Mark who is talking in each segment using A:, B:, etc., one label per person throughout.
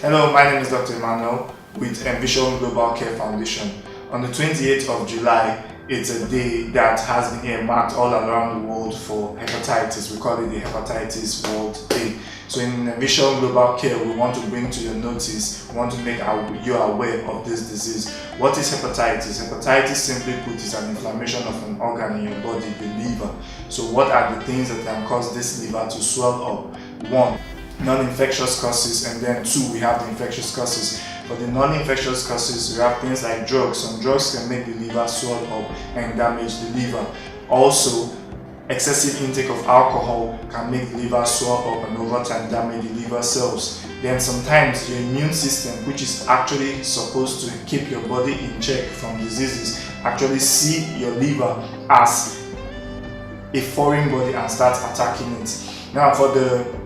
A: Hello, my name is Dr. Emmanuel with Ambition Global Care Foundation. On the 28th of July, it's a day that has been earmarked all around the world for hepatitis. We call it the Hepatitis World Day. So in Ambition Global Care, we want to bring to your notice, we want to make you aware of this disease. What is hepatitis? Hepatitis, simply put, is an inflammation of an organ in your body, the liver. So what are the things that can cause this liver to swell up? 1, non-infectious causes, and then 2, we have the infectious causes. For the non-infectious causes, we have things like drugs. Some drugs can make the liver swell up and damage the liver. Also, excessive intake of alcohol can make the liver swell up and over time damage the liver cells. Then sometimes your immune system, which is actually supposed to keep your body in check from diseases, actually see your liver as a foreign body and start attacking it. Now for the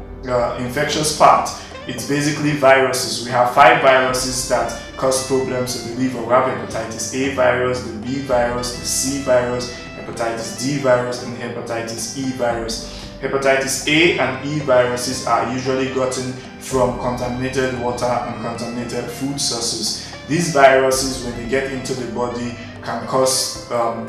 A: infectious part, it's basically viruses. We have 5 viruses that cause problems in the liver. We have hepatitis A virus, the B virus, the C virus, hepatitis D virus, and hepatitis E virus. Hepatitis A and E viruses are usually gotten from contaminated water and contaminated food sources. These viruses, when they get into the body, can cause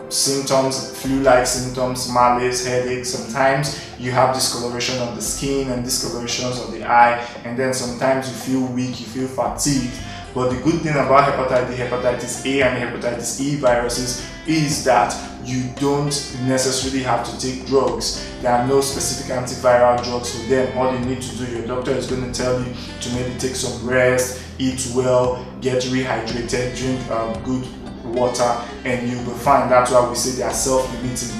A: symptoms, flu-like symptoms, malaise, headache. Sometimes you have discoloration of the skin and discolorations of the eye, and then sometimes you feel weak, you feel fatigued. But the good thing about hepatitis A and hepatitis E viruses is that you don't necessarily have to take drugs. There are no specific antiviral drugs for them. All you need to do, your doctor is going to tell you to maybe take some rest, eat well, get rehydrated, drink good water, and you'll be fine. That's why we say they are self-limiting.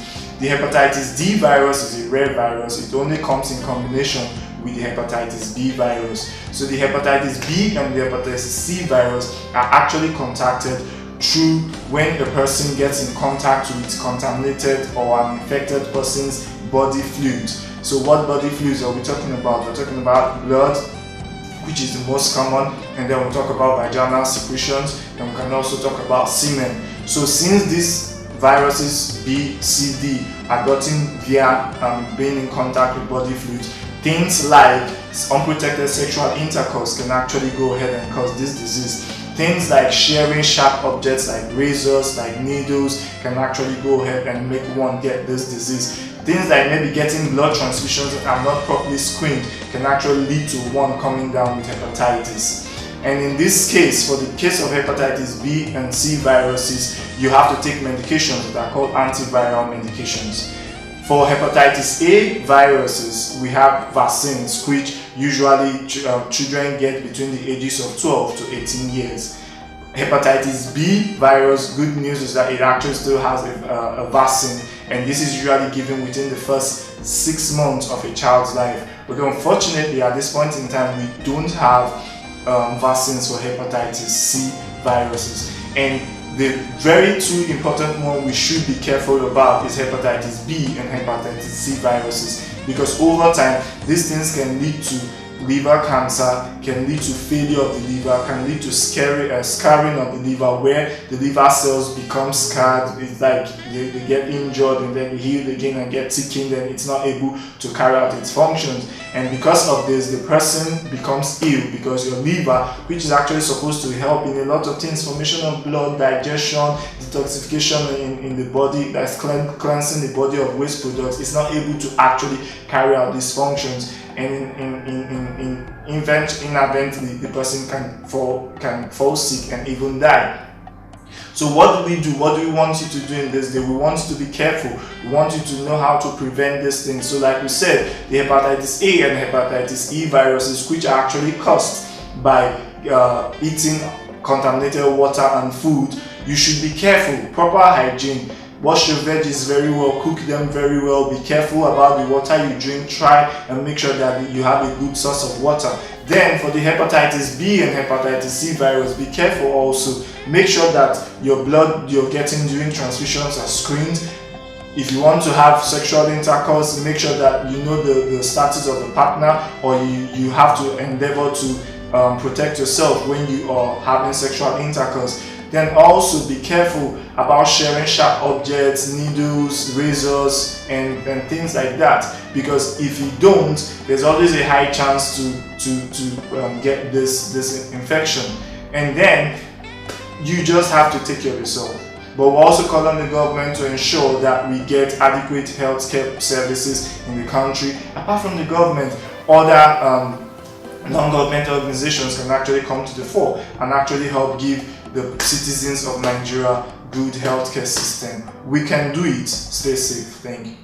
A: The hepatitis D virus is a rare virus. It only comes in combination with the hepatitis B virus. So the hepatitis B and the hepatitis C virus are actually contacted through when a person gets in contact with contaminated or an infected person's body fluid. So what body fluids are we talking about? We're talking about blood, which is the most common, and then we'll talk about vaginal secretions, and we can also talk about semen. So since these viruses B, C, D are gotten via being in contact with body fluids, things like unprotected sexual intercourse can actually go ahead and cause this disease. Things like sharing sharp objects like razors, like needles, can actually go ahead and make one get this disease. Things like maybe getting blood transfusions that are not properly screened can actually lead to one coming down with hepatitis. And in this case, for the case of hepatitis B and C viruses, you have to take medications that are called antiviral medications. For hepatitis A viruses, we have vaccines, which usually children get between the ages of 12 to 18 years. Hepatitis B virus, good news is that it actually still has a vaccine, and this is usually given within the first 6 months of a child's life. But unfortunately, at this point in time, we don't have vaccines for hepatitis C viruses. And the very 2 important one we should be careful about is hepatitis B and hepatitis C viruses, because over time these things can lead to liver cancer, can lead to failure of the liver, can lead to scarring of the liver, where the liver cells become scarred. It's like they get injured and then they heal again and get thickened, and it's not able to carry out its functions. And because of this, the person becomes ill, because your liver, which is actually supposed to help in a lot of things, formation of blood, digestion, detoxification in the body, that's cleansing the body of waste products, is not able to actually carry out these functions. And inadvertently, the person can fall sick and even die. So what do we do? What do we want you to do in this day? We want you to be careful. We want you to know how to prevent these things. So like we said, the hepatitis A and hepatitis E viruses, which are actually caused by eating contaminated water and food, you should be careful. Proper hygiene. Wash your veggies very well, cook them very well, be careful about the water you drink, try and make sure that you have a good source of water. Then for the hepatitis B and hepatitis C virus, be careful also. Make sure that your blood you're getting during transfusions are screened. If you want to have sexual intercourse, make sure that you know the status of the partner, or you have to endeavor to protect yourself when you are having sexual intercourse. Then also be careful about sharing sharp objects, needles, razors, and things like that, because if you don't, there's always a high chance to get this infection. And then you just have to take your result. But we also call on the government to ensure that we get adequate healthcare services in the country. Apart from the government, other non-governmental organizations can actually come to the fore and actually help give the citizens of Nigeria good healthcare system. We can do it. Stay safe. Thank you.